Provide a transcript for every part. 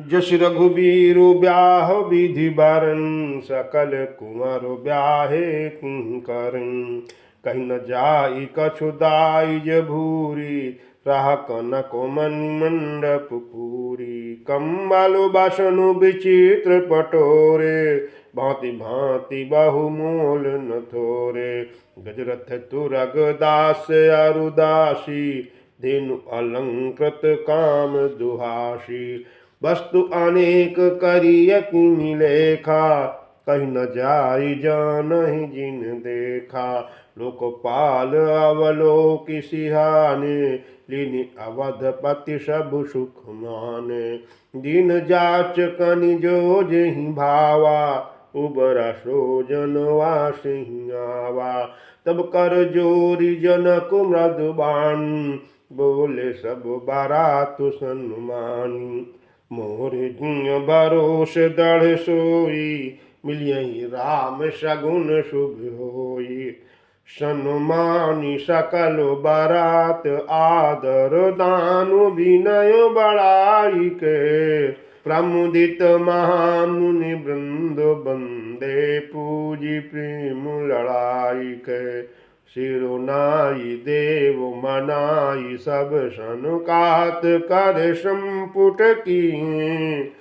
जस रघुबीर ब्याह विधि बरन सकल कुंवर ब्याहे किंकरन। कहीं न जाई कछु दाई भूरी राह कनक मणि मंडप पूरी। कम्बल बसनु विचित्र पटोरे भांति भांति बहुमूल न थोरे। गजरथ तुरग दास अरुदासी धेनु अलंकृत काम दुहासी। वस्तु अनेक करिय किनि लेखा कहीं न जाई जानहि जिन देखा। लोकपाल अवलोकि सिहाने लीनि अवधपति सब सुख माने। दीन जाच कनि जो जहि भावा उबरा सोजन वासिं आवा। तब कर जोरी जनक मृदुबान बोले सब बारात सन्मानी। मोर भरोस दृढ़ सोई मिलियहि राम सगुन शुभ होई। सन्मानी सकल बारात आदर दानु विनय बड़ाई के। प्रमुदित महामुनि वृंद बंदे पूजी प्रेम लड़ाई के। सिरुनाई देव मनाई सब सनुकात कर संपुट की।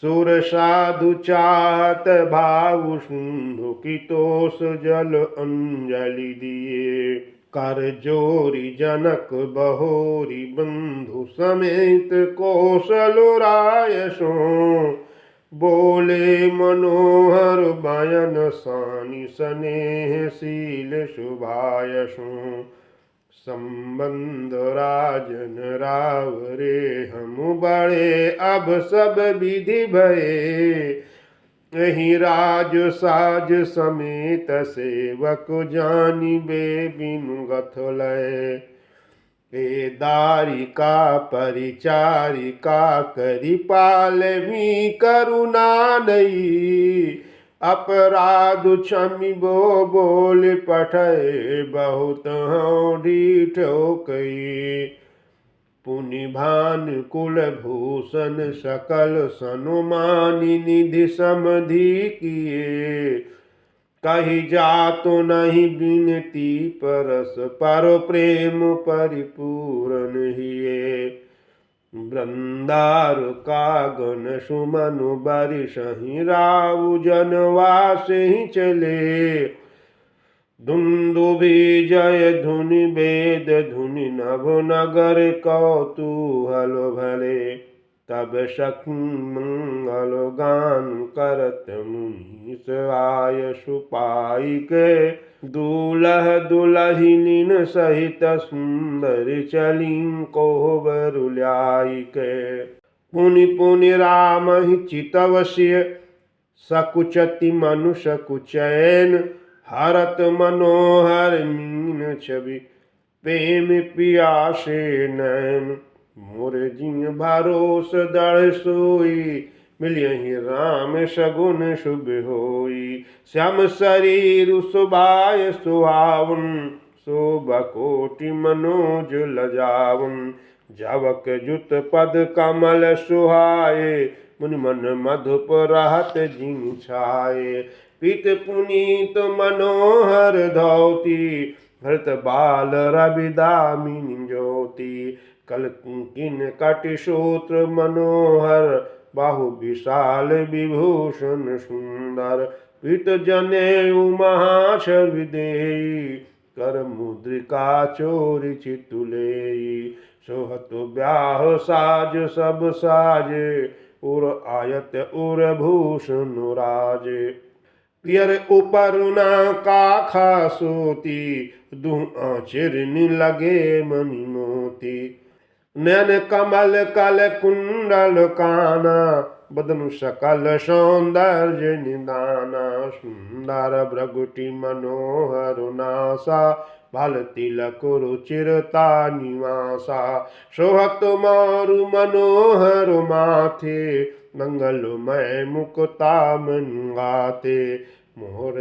सुर साधु चात भाव सिंधु की तोष जल अंजलि दिए। कर जोरी जनक बहोरी बंधु समेत कौशल राय सो। बोले मनोहर बयन सानि स्नेह शील शुभायसु। संबंध राजन रावरे हम बड़े अब सब विधि भये। यही राज साज समेत सेवक जानी बे बिनु गथलय। ए दारिका परिचारिका करि पालवी करुणा नहीं। अपराध क्षमि बो बोल पठय बहुत हूँ डीठो कई। पुनि भान कुल भूषण सकल सनुमानि निधि समधि किए। कही जातो नहीं बिनती परस पर प्रेम परिपूर्ण हिये। वृंदार कागन सुमनु बरिसहि राउ जनवासे ही चले। दुंदुभि जय धुनि वेद धुनि नभ नगर कौतूहल भले। तब सखी मंगल गान करत मुनीस आय सुपाई के। दूल्ह दुलहिन सहित सुंदर चली कोहबर ल्याई के। पुनि पुनि राम ही चितवश्य सकुचति मनुष्य कुचैन। हरत मनोहर मीन छवि प्रेम पियासे नैन। मोर जिन भरोस दृढ़ सोई मिलियहि राम सगुन शुभ होई। श्याम शरीर सुबाय सुहावन शोभा कोटि मनोज लजावन। जवक जुत पद कमल सुहाए मुनि मन मधुप रहत जिन छाए। पीत पुनीत मनोहर धौती भरत बाल रवि दामिनी ज्योति। कल किन कटि सूत्र मनोहर बाहु विशाल विभूषण सुंदर। पीत जनेऊ महाछवि देई कर मुद्रिका चोरी चितुलेई। सोहत ब्याह साज सब साजे उर आयत उर भूषण राजे। पियर उपरुना काखा सोती दुह आचरनि लगे मणि मोती। नयन कमल कल कुंडल काना बदनु सकल सौंदर्य निदाना। सुंदर भ्रगुटि मनोहर नासा भाल तिलक रुचिरता निवासा। सोहत मारु मनोहर माथे मंगलमय मुकुता मंगाते। मोर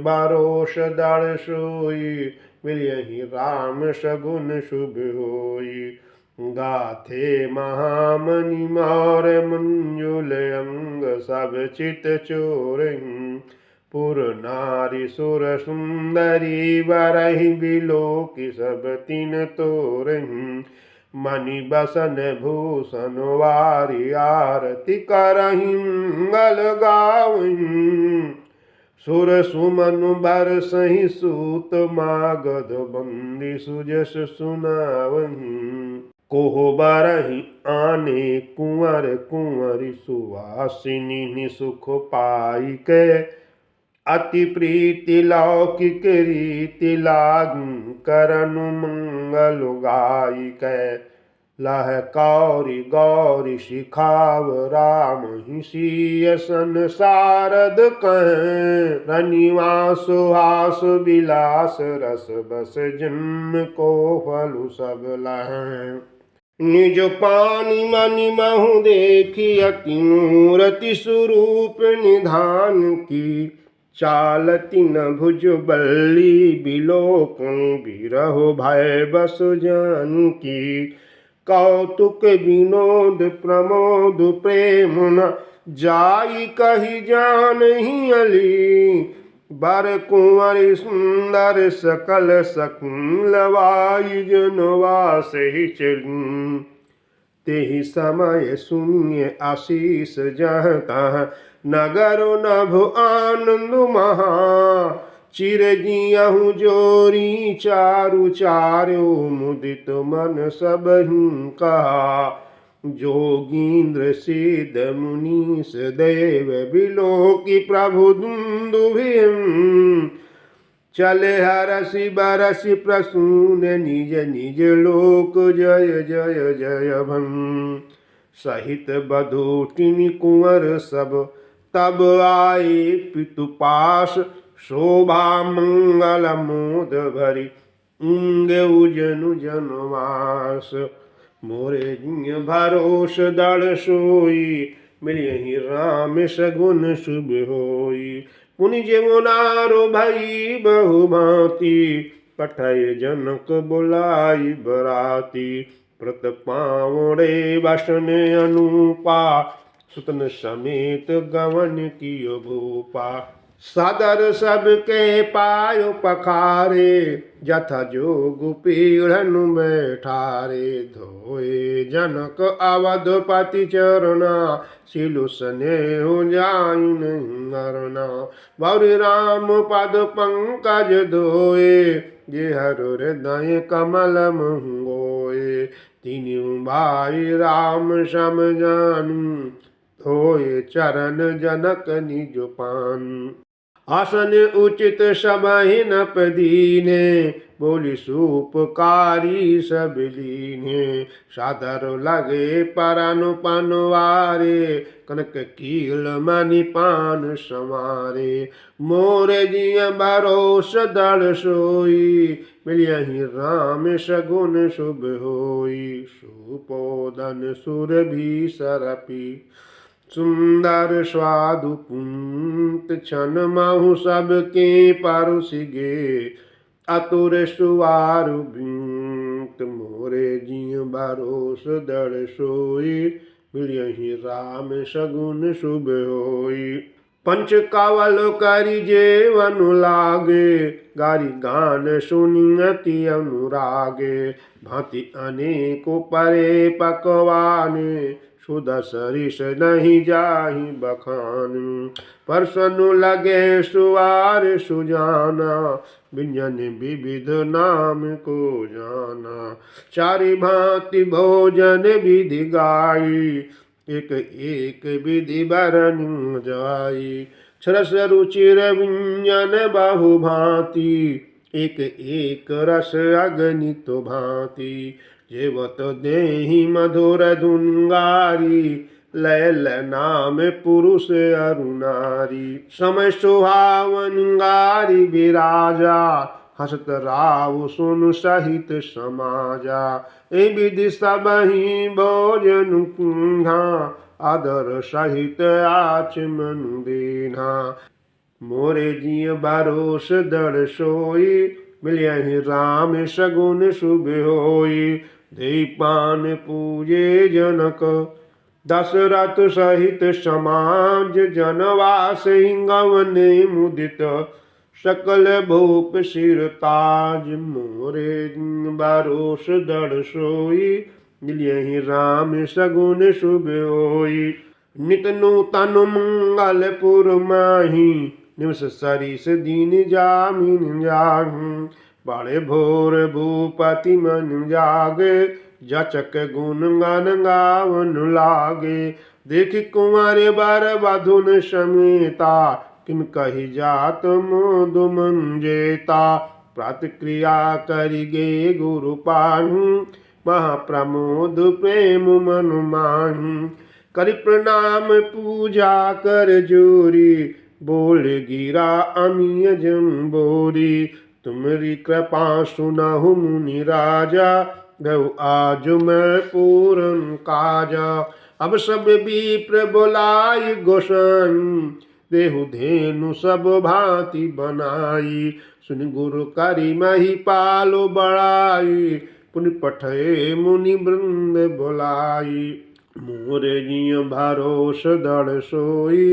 भरोस दृढ़ सोई मिलियहि राम सगुन शुभ होई। गाथे महामणि मौर मंजुल अंग सब चित चोरहिं पुर नारी सुर सुंदरी बरहि बिलोकि सब तिन तोरहिं मणि बसन भूषण वारी आरती करहिं मंगल गावहिं सुर सुमन बरसहि सूत मागध बंदी सुजस सुनावहिं कोह बरहि आने कुंवर कुंवरी सुवासिनी सुख पाई के अति प्रीति लौकिक रीति लागू करनु मंगल गाई कै लह कौरि गौरी शिखाव राम ही सिय सन शारद कह रनिवास हास विलास रस बस जन्म को फलु सब लह निज पानी मनि महु देखी अति मूरति स्वरूप निधान की चालती न भुज बल्ली बिलोकं बिरहो भय बस जान की कौतुक विनोद प्रमोद प्रेम न जाई कही जानहि अली बर कुंवर सुंदर सकल सकून लवाई जनवास ही चली तेहि समय सुनिए आशीष जहाँ तहाँ नगर नभ आनंद महा चिर जियहु जोरी चारु चार्यो मुदित मन सबहि कहा जोगींद्र सिद्ध मुनीश देव बिलोकि प्रभु दुन्दुभिः चले हरसि बरसि प्रसून निज निज लोक जय जय जय भं सहित बधूटिनि कुंवर सब तब आए पितुपास शोभा मंगल मोद भरी इंगे उजनु जनवास मोरे जिय भरोस दड़ सोई मिलियहि राम सगुन शुभ होई पुनि जेवनारो भई बहु भांति पठय जनक बुलाई बराती प्रत पावड़े वसन अनुपा सुतन समेत गवन कियो भूपा सदर सबके पायो पखारे जथा जोग पीढ़न बैठारे धोए जनक अवधपति चरना सिलु स्नेह जाइन हरना बौरि राम पद पंकज धोए जे हरु हृदय कमल मंगोए तीनों भाई राम सम जानू धोए चरण जनक निज पान आसन उचित सबहि नप दीने बोली सूपकारी सब लीने सादर लगे परनु पनवारे कनक कील मणि पान समारे मोर जिय भरोस दल सोई मिलियहि राम सगुन शुभ होई सुपोदन सुर भी सरपी सुंदर स्वादु पुंत छन महु सबके परुसिगे अतुर सुवारु बिंत मोरे जिय भरोस दड़ सोई मिलियहि राम सगुन शुभ होई पंच कावल करि जेवनु लागे गारी गान सुनि अति अनुरागे भांति अनेको परे पकवाने सुधा सरिस नहीं जाहि बखान परसनु लगे सुवार सुजाना व्यंजन विविध नाम को जाना चारि भांति भोजन विधि गाई एक एक विधि बरन जाई सरस रुचिर व्यंजन बहु भांति एक एक रस अगणित भांति जेवत देहि मधुर धुनगारी लैल नाम पुरुष अरुणारी समय सुहावनगारी विराजा हसत राव सुन सहित समाजा ए विधि सबहि भोजन कुंधा आदर सहित आचमन देना मोरे जिय भरोस दड़ सोई मिलियहि राम सगुन शुभ होई दीपान पूजे जनक। दशरथ सहित समाज जनवास गवन मुदित। सकल भूप सिर ताज मोरे बारोस दड़ सोई। मिलियहि राम सगुन शुभ होई। नित नूतन मंगलपुर माही। निवस सरिस दीन जामिन जाहूं। बड़े भोर भूपति मन जागे। जचक गुण गन गावन लागे। देखि कुंवर बर बधुन समेता। किम कही जात मोद मन जेता। प्रातक्रिया करिगे गुरु पाहु। महाप्रमोद प्रेम मन माहु। करि प्रणाम पूजा कर जोरी। बोल गिरा अमिय जम्बोरी। तुमरी कृपा सुनहु मुनि राजा। गौ आज मैं पूरन काजा। अब सब विप्र बोलाई गोसाई। देहु धेनु सब भांति बनाई। सुन गुरु करि मही पालो बड़ाई। पुनि पठे मुनि वृंद बोलाई। मोरे जिय भरोस दड़ सोई।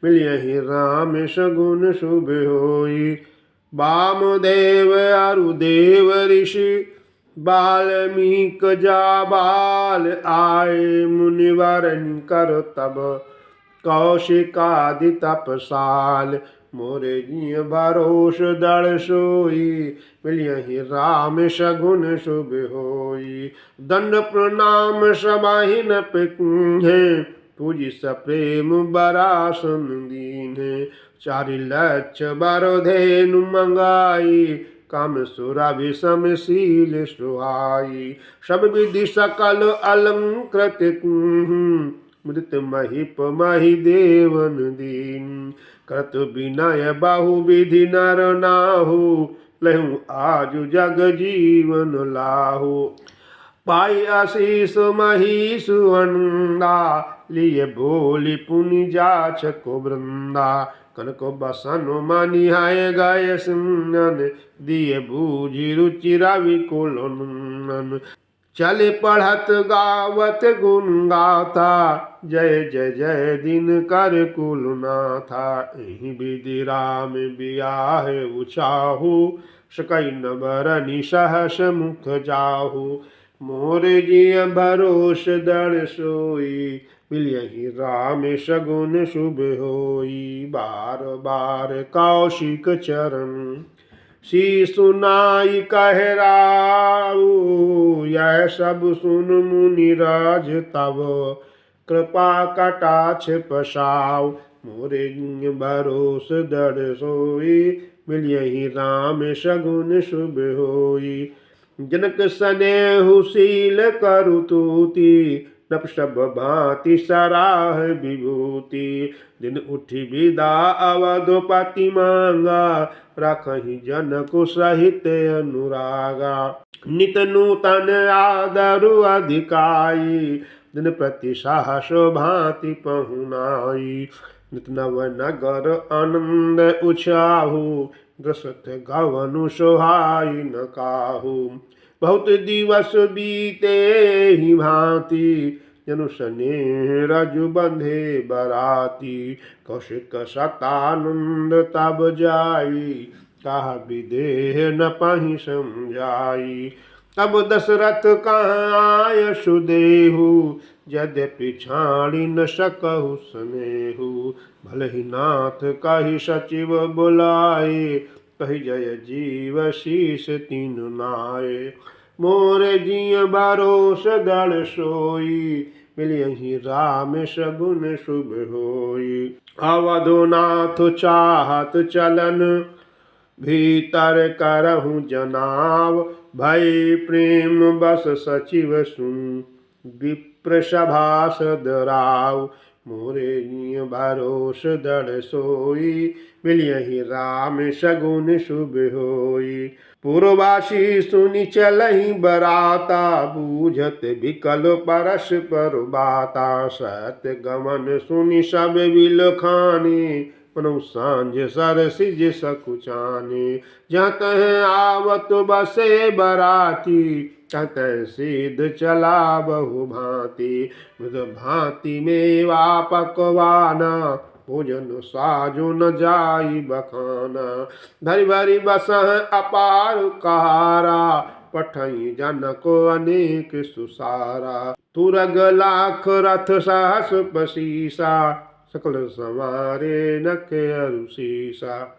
मिलियहि राम सगुन शुभ होई। वामदेव अरुदेव ऋषि। बाल्मीक जाबाल आए। मुनिवरन कर तब कौशिकादि तपसाल। मोरे जिय भरोस दड़ सोई। मिलियहि राम सगुन शुभ होई। दंड प्रणाम समाहि न पिकुंहे। पूजि सप्रेम बरासन दीन्हे। 4 लक्ष बरधेनु मंगाई। काम सुरभिसम शील सुहाई। सब विधि सकल अलंकृत मृत महिप महि देवन दीन। कृत विनय बहु विधि नर नाहु। लहु आजु जग जीवन लाहु। पाई आशीष मही सुवंदा। लिए बोली पुनि जाचक वृंदा। कनको बसन मनिहाय गय सिंगन। दिए बूझि रुचि रवि कुल नंदन। चले पढ़त गावत गुण गाथा। जय जय जय दिन कर कुलनाथा। एहि विधि राम बियाह उचाहु। सकई न बरनि सहस मुख जाहु। मोरे जिय भरोस दड़ सोई। मिलियहि राम सगुन शुभ होई। बार बार कौशिक चरण। शीशु नाई कह राऊ। यह सब सुन मुनि राज तब। कृपा कटाक्ष पसाऊ। मोरे जिय भरोस दड़ सोई। मिलियहि राम सगुन शुभ होई। जनक सनेहु शील करु तूति। नप सब भांति सराह विभूति। दिन उठि विदा अवधपति मांगा। रखहि जनकु सहित अनुरागा। नित नूतन आदरु अधिकाई। दिन प्रति साहस भांति पहुनाई। नित नव नगर आनंद उछाहु। ग्रसत गवनु सोहाई न काहू। बहुत दिवस बीते ही भांति। जनु स्नेह रजु बंधे बराती। कौशिक सतानंद तब जाई। कहा विदेह न पहि समझाई। तब दशरथ कहाँ आय सुदेहु। यद्यपि छाड़ी न सकहु स्नेहु। भले नाथ कहि सचिव बुलाए। कहि जय जीव शीस तीनु नाये। मोरे जिय भरोस दड़ सोई। मिलियहि राम सगुन शुभ होई। अवधनाथ चाहत चलन। भीतर करहु जनाव। भय प्रेम बस सचिव सुन। विप्र सभासद राव। मोरे जिय भरोस दड़ सोई। मिलियहि राम सगुन शुभ होई। पूर्ववासी सुनि चलहि बराता। बूझत बिकल परस्पर बाता। सत्य गमन सुनि सब विलखानी। पनौ सांझ सरसिज सकुचाने। जहाँ तह आवत बसे बराती, तह तह सिद्ध चला बहु भांति। मृद भांति मेवा पकवाना, भोजन साजो न जाई बखाना। भरी भरी बसह अपार कहारा, पठई जनक अनेक सुसारा। तुरग लाख रथ सहस पसीसा, सकल संवारे नके अरुशीसा।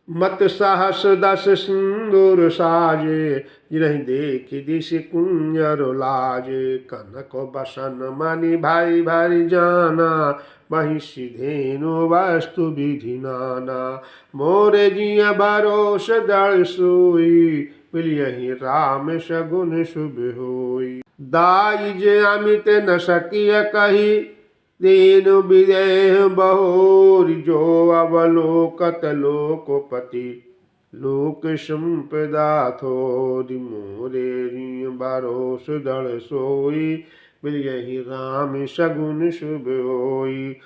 मत सहस दस सिंदूर साजे, जिन्हि देख दिश कुंजर लाजे। कनक बसन मणि भाई भाई जाना, महिषी धेनु वस्तु विधि नाना। मोरे जिय भरोस दल सोई, मिलियहि राम सगुन शुभ होई। दाई जे अमित न सकिय कही, दीनु विदेह बहोरी। जो अवलोकत लोकपति, लोक संपदा थोरी। मोरे जिय भरोस दल सोई, मिलियहि राम सगुन शुभ होई।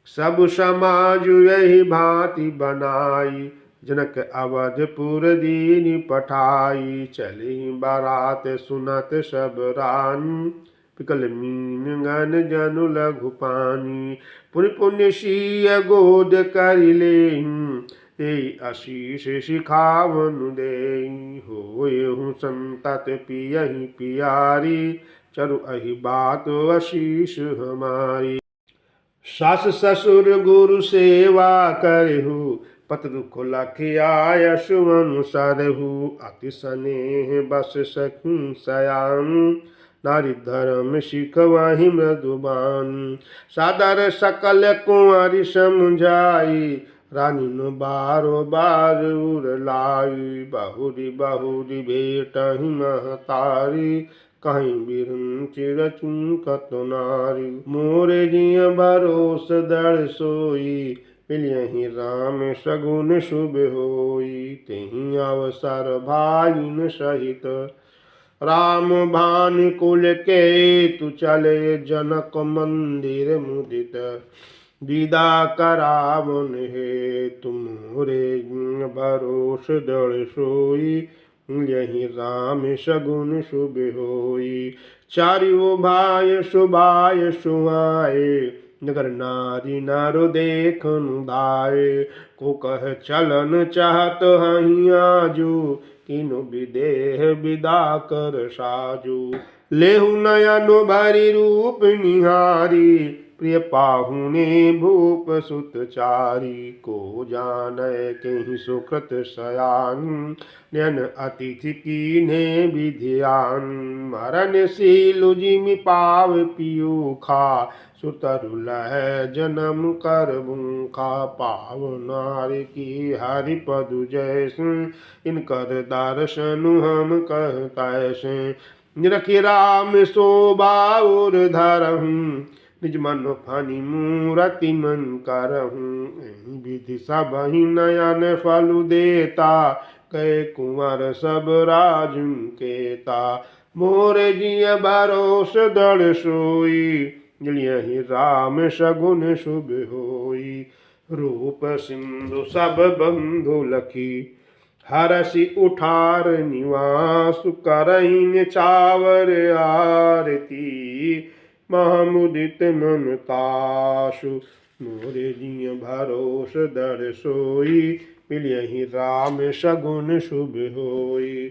सब समाज यही भांति बनाई, जनक अवधपुर दीन पठाई। चली बारात सुनत सब रानी, पिकल मीन गन जनु लघु पानी। पुण्य पुण्य शीय गोद कर लेहीं, ते आशीष सिखावनु देहीं। होयहु संतत पियहि पियारी, चरु अहि बात आशीष हमारी। सास ससुर गुरु सेवा करहु, पत दुख लखिया सुमन सरहु। अति स्नेह बस सखी सयान, नारी धर्म सिखवाहि मृदुबान। सादर सकल कुंवरी समझाई, रानी न बारो बार उर लाई। बहुरी बहुरी भेटहि महतारी, कहीं बिरन चिरचुकत नारी। मोरे जिय भरोस दल सोई, मिलियहि राम सगुन शुभ होई। तेहि अवसर भाइन सहित, राम भान कुल के तु चले। जनक मंदिर मुदित, विदा करावन हेतु। मोरे जिय भरोस दल सोई, यही राम सगुन शुभ होई। चारियो भाय शुभाय सुहाए, नगर नारी नर देखनु दाए। को कह चलन चाहत हहीं आजू, किनु विदेह विदा कर साजू। लेहु नयन भरि रूप निहारी, प्रिय पाहुने भूप सुत चारी। को जानै केहि सुकृत सयान, नयन अतिथि कीन्हे विधियान। मरण सीलु जिमि पाव पियु खा, सुतरु लहै जन्म कर भूखा। पाव नारी की हरि पदु जैसे, इनकर दर्शनु हम कहतैसे। निरखि राम शोभा और धरहु, निज मन फनि मूरति मन करहु। विधि सबहि नयन फलु देता, कै कुंवर सब राजुन केता। मोरे जिय भरोस दल सोई, मिलियहि राम सगुन शुभ होई। रूप सिंधु सब बंधु लखी, हरसि उठार निवासु। करहि निछावर आरती, महामुदित मन तासु। मोरे जिय भरोस दल सोई, मिलियहि राम सगुन शुभ होई।